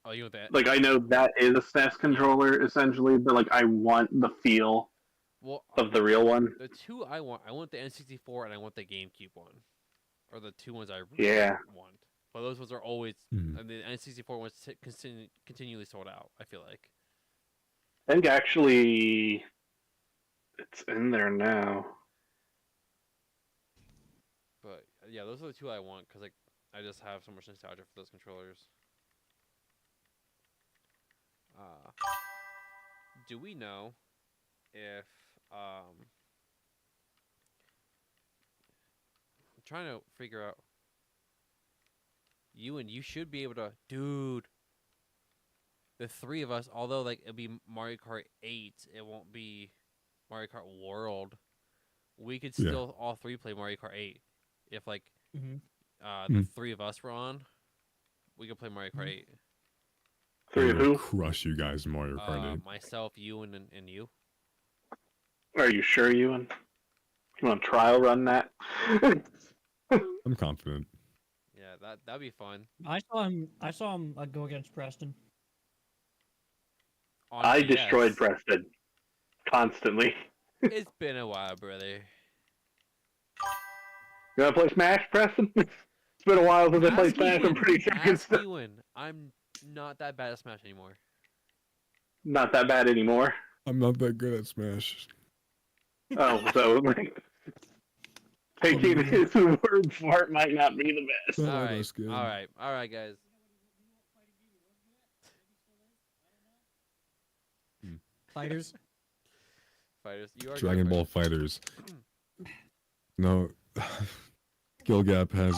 Oh, you want that? Like I know that is a SNES controller essentially, but like I want the feel Well, of the real one. the two I want the N64 and I want the GameCube one, or the two ones I really Yeah. want. But those ones are always. Mhm. I mean, the N64 ones continually sold out. I feel like. I think actually it's in there now. But yeah, those are the two I want because like I just have so much nostalgia for those controllers. Do we know if I'm trying to figure out Ewan, you should be able to, dude. The three of us, although like it'll be Mario Kart 8, it won't be Mario Kart World. We could Yeah. still all three play Mario Kart 8 if like Mhm. the three of us were on. We could play Mario Kart 8. Three of I will who? crush you guys in Mario Kart 8. Myself, Ewan, and you. Are you sure, Ewan? You want to trial run that? I'm confident. Yeah, that'd be fun. I saw him go against Preston. On I DS. destroyed Preston constantly. It's been a while, brother. You want to play Smash, Preston? It's been a while since I played Ask Smash. I'm Ewan. pretty sure Ask it's Ewan. I'm not that bad at Smash anymore. not that bad anymore. I'm not that good at Smash. Oh, so like taking his word for it might not be the best. Oh, All right, that's good. all right, guys. Fighters. Fighters. You are Dragon Ball Fighters. No, skill gap has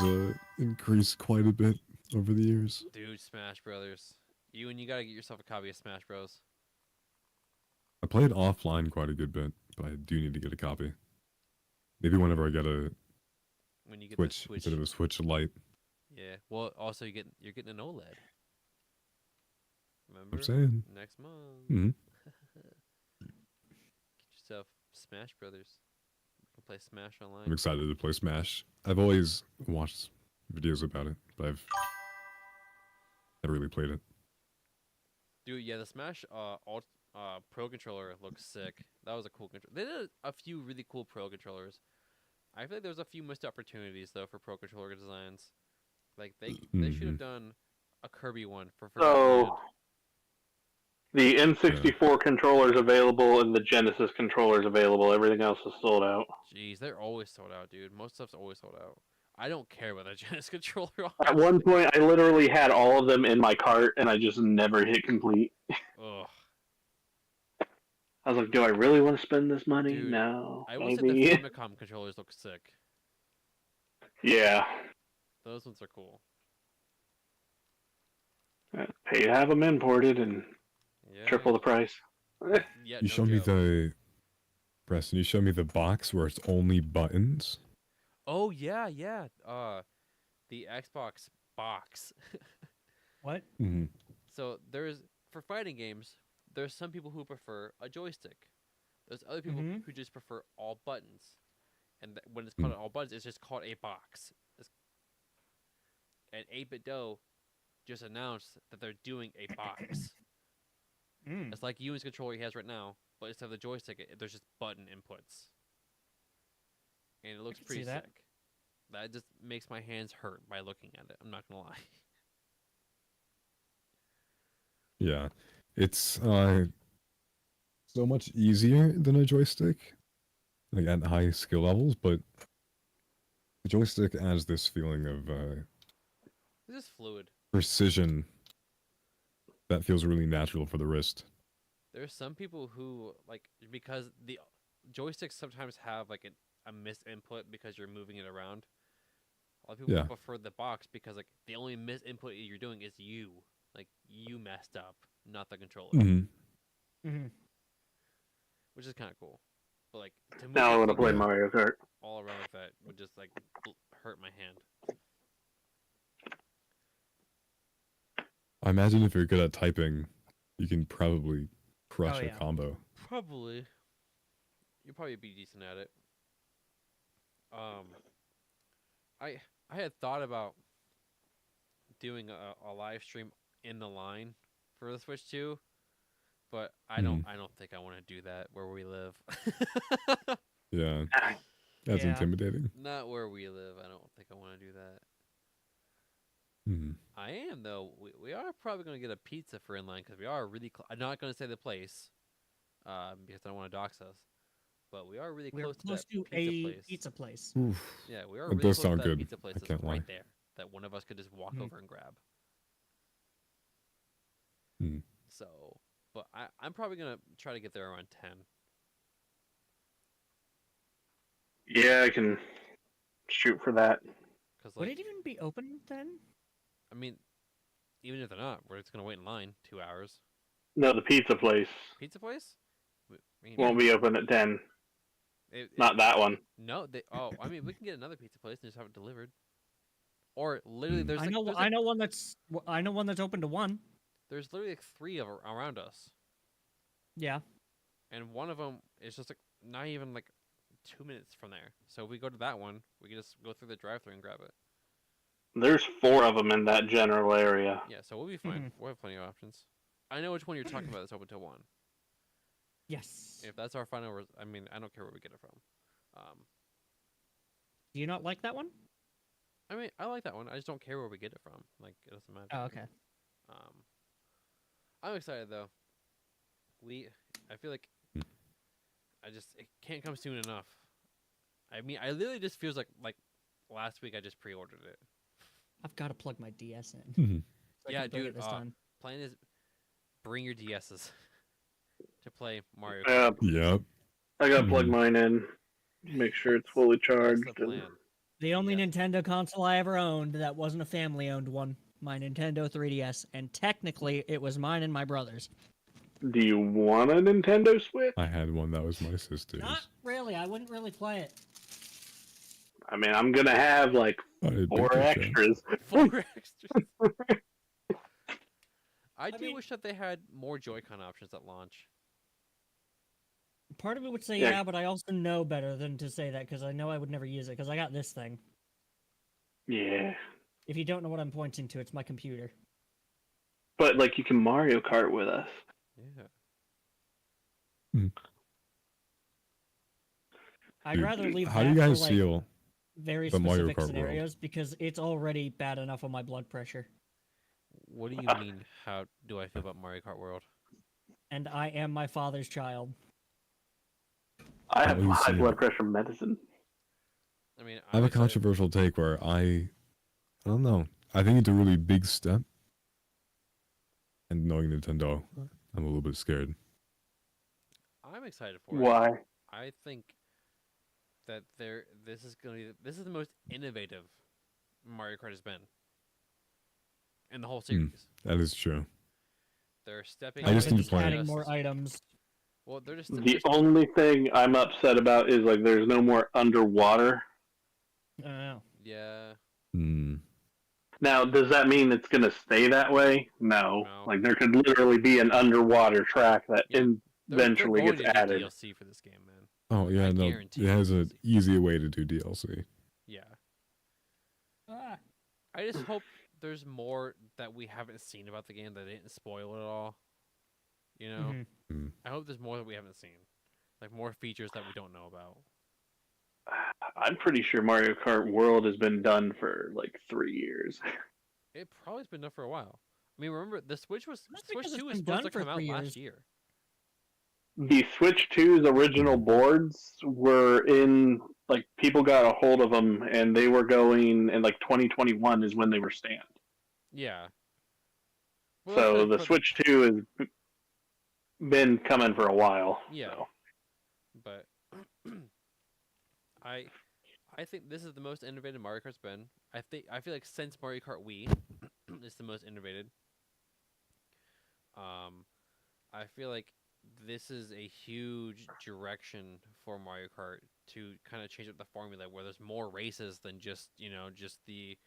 increased quite a bit over the years. Dude, Smash Brothers. You gotta get yourself a copy of Smash Bros. I played offline quite a good bit, but I do need to get a copy. Maybe whenever I get a When you get Switch, the Switch. instead of a Switch Lite. Yeah. Well, also you're getting an OLED. Remember? I'm saying. Next month. Hmm. Get yourself Smash Brothers. You can play Smash online. I'm excited to play Smash. I've always watched videos about it, but I've never really played it. Dude, yeah, the Smash Pro controller looks sick. That was a cool controller. They did a few really cool Pro controllers. I feel like there was a few missed opportunities though for Pro controller designs. Like they should have done a Kirby one for So the N64 controllers available and the Genesis controllers available. Everything else is sold out. Jeez, they're always sold out, dude. Most stuff's always sold out. I don't care about that Genesis controller. At one point, I literally had all of them in my cart, and I just never hit complete. Ugh. I was like, do I really want to spend this money? Dude, No. I will say Maybe. the Famicom controllers look sick. Yeah. Those ones are cool. Pay to have them imported and Yeah. triple the price. Yeah. You no showed me joke. the Preston. You showed me the box where it's only buttons. Oh yeah, yeah. The Xbox box. What? Mm-hmm. So there's for fighting games, there's some people who prefer a joystick. There's other people Mhm. who just prefer all buttons. And when it's called all buttons, it's just called a box. And 8bday just announced that they're doing a box. Mm. It's like Ewan's controller he has right now, but instead of the joystick, there's just button inputs. And it looks can pretty see that. sick. That just makes my hands hurt by looking at it. I'm not gonna lie. Yeah, it's so much easier than a joystick, like at high skill levels. But the joystick adds this feeling of It's just fluid. precision that feels really natural for the wrist. There's some people who like because the joysticks sometimes have like a missed input because you're moving it around. A lot of people Yeah. prefer the box because like the only missed input you're doing is you. Like you messed up, not the controller, Mm-hmm. Mhm. which is kind of cool. But like to move Now I your want to play finger Mario Kart. all around like that would just like hurt my hand. I imagine if you're good at typing, you can probably crush Oh, a yeah. combo. Probably. You'll probably be decent at it. I had thought about doing a live stream in the line for the Switch 2, but I don't think I want to do that where we live. Yeah, that's Yeah. intimidating. Not where we live. I don't think I want to do that. Mm-hmm. I am though. We are probably going to get a pizza for inline because we are really. I'm not going to say the place, because I don't want to dox us. But we are really We're close close to to that pizza a place. pizza place. Oof. Yeah, we are That really does close sound to that good. pizza place I that's can't right lie. there. That one of us could just walk Mhm. over and grab. Mm. So, but I'm probably gonna try to get there around 10. Yeah, I can shoot for that. Cause Would like, it even be open then? I mean, even if they're not, we're just gonna wait in line 2 hours. No, the pizza place Pizza place? I mean, won't be open at 10. it- Not that one. No, they. Oh, I mean, we can get another pizza place and just have it delivered. Or literally, Mm. there's I like, know. there's, I like, know one that's. I know one that's open to 1. there's literally like 3 of around us, Yeah. and one of them is just like not even like 2 minutes from there. So if we go to that one, we can just go through the drive-thru and grab it. There's 4 of them in that general area. Yeah, so we'll be fine. Mhm. We'll have plenty of options. I know which one you're talking about that's open till 1. Yes. If that's our final, I mean, I don't care where we get it from. Do you not like that one? I mean, I like that one. I just don't care where we get it from. Like, it doesn't matter. Oh, okay. I'm excited though. I feel like Mm. it can't come soon enough. I mean, I literally just feels like last week I just pre-ordered it. I've got to plug my DS in. Mhm. So I Yeah, can play it dude, This time. Plan is bring your DSs to play Mario Yeah, Kart. Yep. I gotta plug Mhm. mine in, make sure it's fully That's the charged. And plan. The only Yes. Nintendo console I ever owned that wasn't a family-owned one, my Nintendo 3DS, and technically it was mine and my brother's. do you want a Nintendo Switch? I had one that was my sister's. Not really. I wouldn't really play it. I mean, I'm gonna have like I had 4 picture check. extras. 4 extras. I do mean- wish that they had more Joy-Con options at launch. Part of me would say Yeah. yeah, but I also know better than to say that because I know I would never use it because I got this thing. Yeah, If you don't know what I'm pointing to, it's my computer. but like you can Mario Kart with us. Yeah. I'd Dude, rather leave how that do you guys for like feel? very the Mario specific Kart world? scenarios because it's already bad enough on my blood pressure, What do you mean? How do I feel about Mario Kart World? and I am my father's child. I have At least high you- blood pressure medicine. I mean, I have a excited- controversial take where I don't know. I think it's a really big step. And knowing Nintendo, I'm a little bit scared. I'm excited for it. Why? I think that this is the most innovative Mario Kart has been in the whole series. That is true. They're stepping. I just up need to just play it. adding more items. Well, they're just The only thing I'm upset about is like there's no more underwater. I don't know. yeah. Hmm. Now, does that mean it's gonna stay that way? No. No. Like there could literally be an underwater track that Yeah. eventually they're gets going to do added. DLC for this game, man. Oh yeah, I no. guarantee It has you an easier way to do DLC. Yeah. Ah, I just hope there's more that we haven't seen about the game that didn't spoil it all. You know, mhm. I hope there's more that we haven't seen, like more features that we don't know about. I'm pretty sure Mario Kart World has been done for like 3 years. It probably has been done for a while. I mean, remember the Switch That's Switch because it's 2 was been supposed done to for come out 3 last years. year. The Switch 2's original boards were in like people got a hold of them and they were going in like 2021 is when they were stamped. Yeah. Well, So that's the Switch 2 has been coming for a while. Yeah. So. But I think this is the most innovative Mario Kart's been. I feel like since Mario Kart Wii, it's the most innovative. I feel like this is a huge direction for Mario Kart to kind of change up the formula, where there's more races than just just the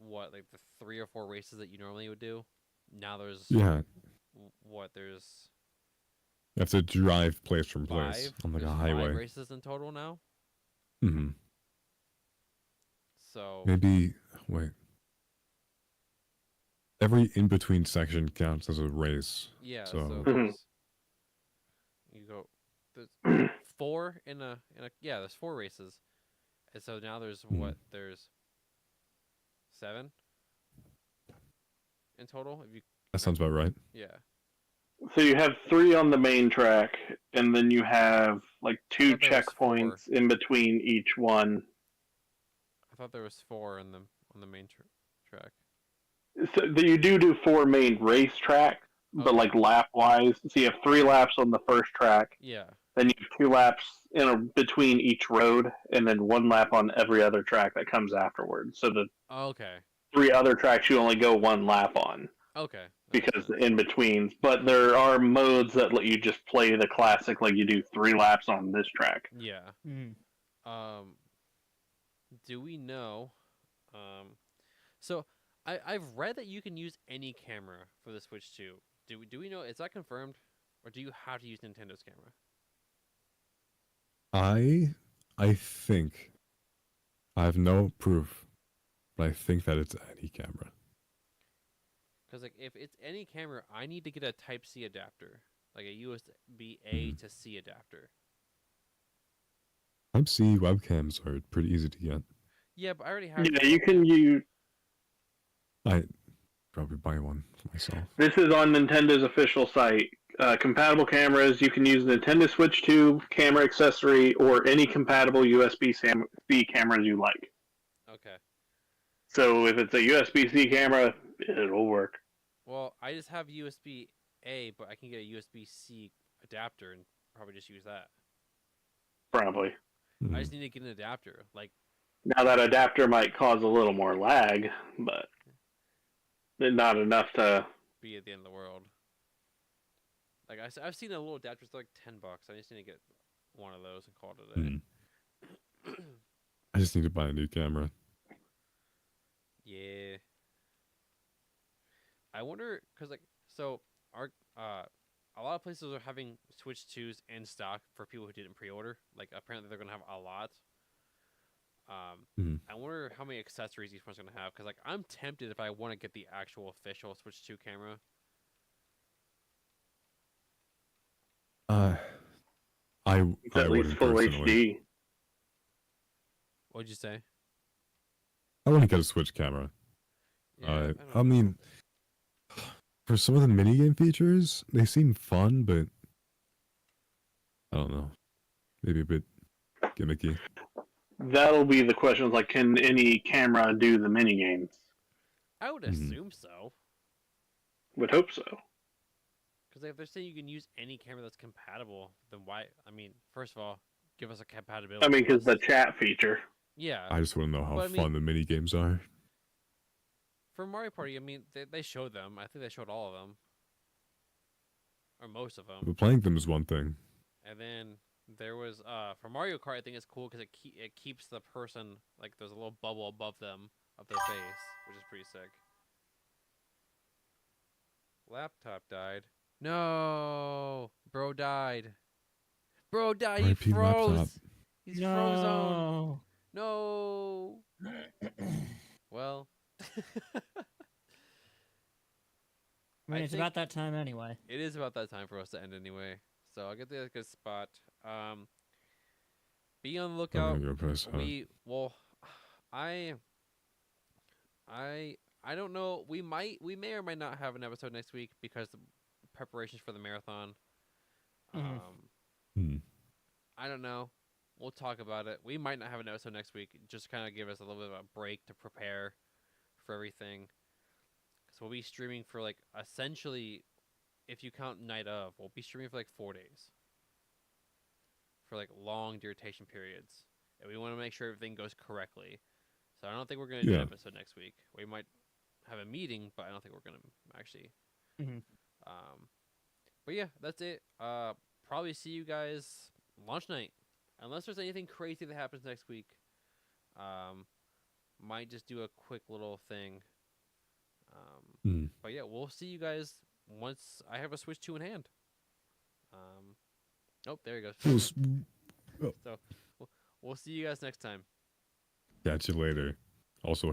like the 3 or 4 races that you normally would do. Now there's Yeah, there's you have to drive place from place 5 on like a there's 5 highway. races in total now. Hmm. So Maybe wait. Every in between section counts as a race. yeah, So- so Mhm. there's, you go there's 4 in a there's 4 races. And so now there's there's 7 in total if you That sounds about right. yeah. So you have 3 on the main track, and then you have like 2 thought there was checkpoints in between each one. I thought there was 4 on the main track. So you do 4 main race tracks, but Okay. like lap wise. So you have 3 laps on the first track, Yeah. then you have 2 laps between each road, and then 1 lap on every other track that comes afterwards. So the Okay. 3 other tracks you only go 1 lap on Okay. That makes because the sense. in betweens. But there are modes that let you just play the classic, like you do 3 laps on this track. Yeah. Mhm. Do we know? So I've read that you can use any camera for the Switch 2. Do we know? Is that confirmed, or do you have to use Nintendo's camera? I think I have no proof, but I think that it's any camera. Because like if it's any camera, I need to get a Type C adapter, like a USB A to C adapter. Type C webcams are pretty easy to get. Yeah, but I already have. Yeah, you can use. I probably buy one for myself. This is on Nintendo's official site. Compatible cameras, you can use Nintendo Switch 2 camera accessory or any compatible USB-C cameras you like. Okay. So if it's a USB-C camera, it'll work. Well, I just have USB A, but I can get a USB C adapter and probably just use that. Probably. Hmm. I just need to get an adapter. Like, Now that adapter might cause a little more lag, but not enough to. be at the end of the world. Like I've seen a little adapter for like $10. I just need to get one of those and call it a day. I just need to buy a new camera. Yeah. I wonder, cause like so our a lot of places are having Switch 2s in stock for people who didn't pre-order. Like apparently they're gonna have a lot. I wonder how many accessories each one's gonna have. Cause like I'm tempted if I want to get the actual official Switch 2 camera. It's at least wouldn't full personally. HD. What'd you say? I want to get a Switch camera. Yeah, I don't know. mean, for some of the minigame features, they seem fun, but I don't know. Maybe a bit gimmicky. That'll be the question. Like, can any camera do the mini games? I would assume so. Would hope so. Because if they're saying you can use any camera that's compatible, then why? I mean, first of all, give us a compatibility. I mean, because the list. chat feature. Yeah. I just want to know how But I fun the minigames are. For Mario Party, I mean, they showed them. I think they showed all of them, or most of them. But playing them is one thing. And then there was for Mario Kart, I think it's cool because it keeps the person like there's a little bubble above them of their face, which is pretty sick. Laptop died. No, bro died. Bro died. He RIP froze. laptop. He's frozen. No. No. Well. I mean, it's think about that time anyway. it is about that time for us to end anyway. So I'll get the good spot. Be on the I'm lookout. gonna go press I don't know. We may or might not have an episode next week because the preparations for the marathon. I don't know. We'll talk about it. We might not have an episode next week. Just kind of give us a little bit of a break to prepare for everything. So we'll be streaming for like essentially, if you count night of, we'll be streaming for like 4 days. For like long duration periods, and we want to make sure everything goes correctly. So I don't think we're gonna do an episode next week. We might have a meeting, but I don't think we're gonna actually. But yeah, that's it. Probably see you guys launch night, unless there's anything crazy that happens next week. Might just do a quick little thing. But yeah, we'll see you guys once I have a Switch 2 in hand. Oh, there he goes. So we'll see you guys next time. Catch you later. Also,